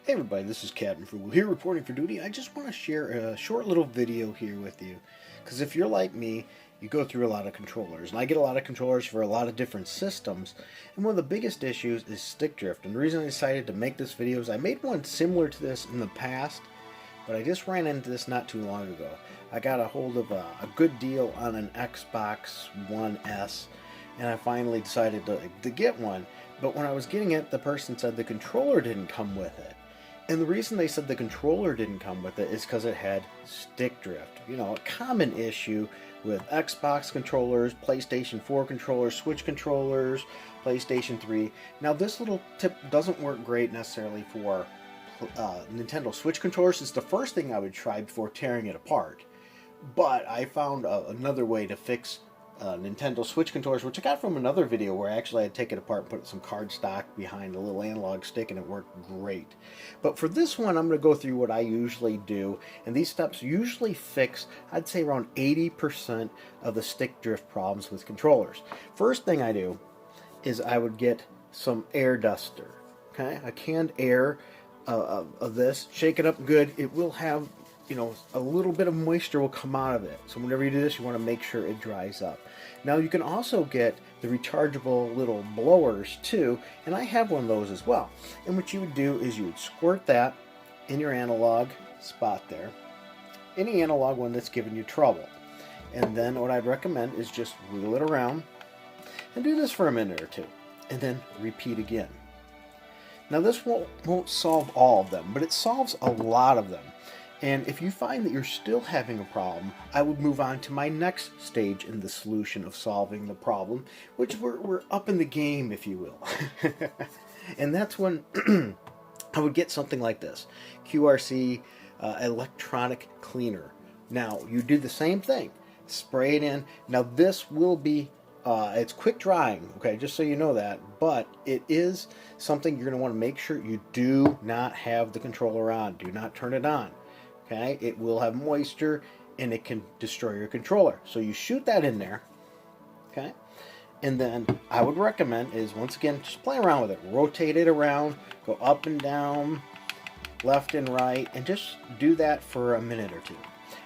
Hey everybody, this is Captain Frugal here reporting for duty. I just want to share a short little video here with you. Because if you're like me, you go through a lot of controllers. And I get a lot of controllers for a lot of different systems. And one of the biggest issues is stick drift. And the reason I decided to make this video is I made one similar to this in the past. But I just ran into this not too long ago. I got a hold of a good deal on an Xbox One S. And I finally decided to get one. But when I was getting it, the person said the controller didn't come with it. And the reason they said the controller didn't come with it is because it had stick drift. You know, a common issue with Xbox controllers, PlayStation 4 controllers, Switch controllers, PlayStation 3. Now this little tip doesn't work great necessarily for Nintendo Switch controllers. It's the first thing I would try before tearing it apart. But I found another way to fix Nintendo Switch controllers, which I got from another video where actually I had taken it apart and put some cardstock behind a little analog stick, and it worked great. But for this one, I'm going to go through what I usually do, and these steps usually fix, I'd say, around 80% of the stick drift problems with controllers. First thing I do is I would get some air duster, okay, a canned air of this, shake it up good. It will have, you know, a little bit of moisture will come out of it. So whenever you do this, you want to make sure it dries up. Now you can also get the rechargeable little blowers too, and I have one of those as well. And what you would do is you would squirt that in your analog spot there, any analog one that's giving you trouble. And then what I'd recommend is just wheel it around and do this for a minute or two, and then repeat again. Now this won't solve all of them, but it solves a lot of them. And if you find that you're still having a problem, I would move on to my next stage in the solution of solving the problem, which we're up in the game, if you will. And that's when I would get something like this, QRC electronic cleaner. Now, you do the same thing. Spray it in. Now, this will be, it's quick drying, okay, just so you know that, but it is something you're going to want to make sure you do not have the controller on. Do not turn it on. Okay, it will have moisture and it can destroy your controller. So you shoot that in there, okay? And then I would recommend is, once again, just play around with it. Rotate it around, go up and down, left and right, and just do that for a minute or two.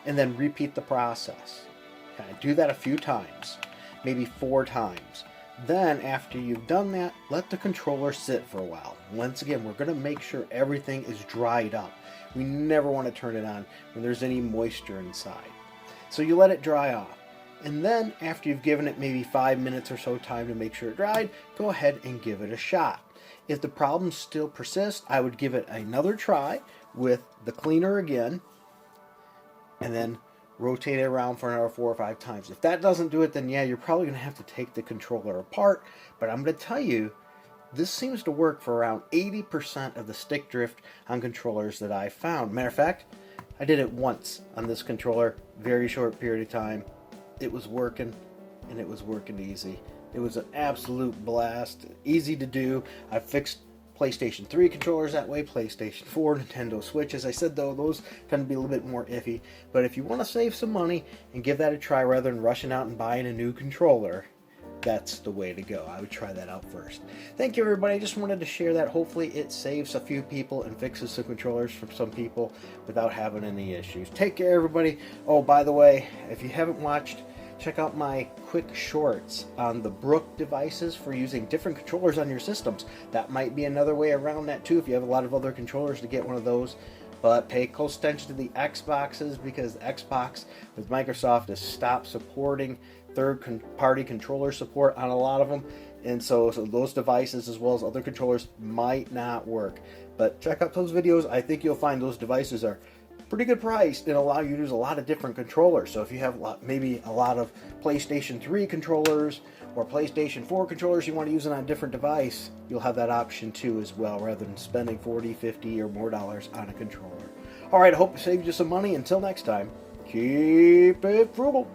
And then repeat the process. Okay, do that a few times, maybe 4 times. Then, after you've done that, let the controller sit for a while. Once again, we're going to make sure everything is dried up. We never want to turn it on when there's any moisture inside. So you let it dry off. And then, after you've given it maybe 5 minutes or so time to make sure it dried, go ahead and give it a shot. If the problems still persist, I would give it another try with the cleaner again, and then rotate it around for another 4 or 5 times. If that doesn't do it, then yeah, you're probably going to have to take the controller apart. But I'm going to tell you, this seems to work for around 80% of the stick drift on controllers that I found. Matter of fact, I did it once on this controller, very short period of time. It was working, and it was working easy. It was an absolute blast, easy to do. I fixed PlayStation 3 controllers that way, PlayStation 4, Nintendo Switch. As I said though, those tend to be a little bit more iffy. But if you want to save some money and give that a try rather than rushing out and buying a new controller, that's the way to go. I would try that out first. Thank you everybody, I just wanted to share that. Hopefully it saves a few people and fixes some controllers for some people without having any issues. Take care everybody. Oh, by the way, if you haven't watched, check out my quick shorts on the Brook devices for using different controllers on your systems. That might be another way around that too if you have a lot of other controllers, to get one of those. But pay close attention to the Xboxes, because Xbox with Microsoft has stopped supporting third-party controller support on a lot of them. And so those devices, as well as other controllers, might not work. But check out those videos. I think you'll find those devices are pretty good priced and allow you to use a lot of different controllers. So if you have maybe a lot of PlayStation 3 controllers or PlayStation 4 controllers you want to use it on a different device, you'll have that option too as well, rather than spending $40, $50 or more on a controller. Alright, I hope it saved you some money. Until next time, keep it frugal.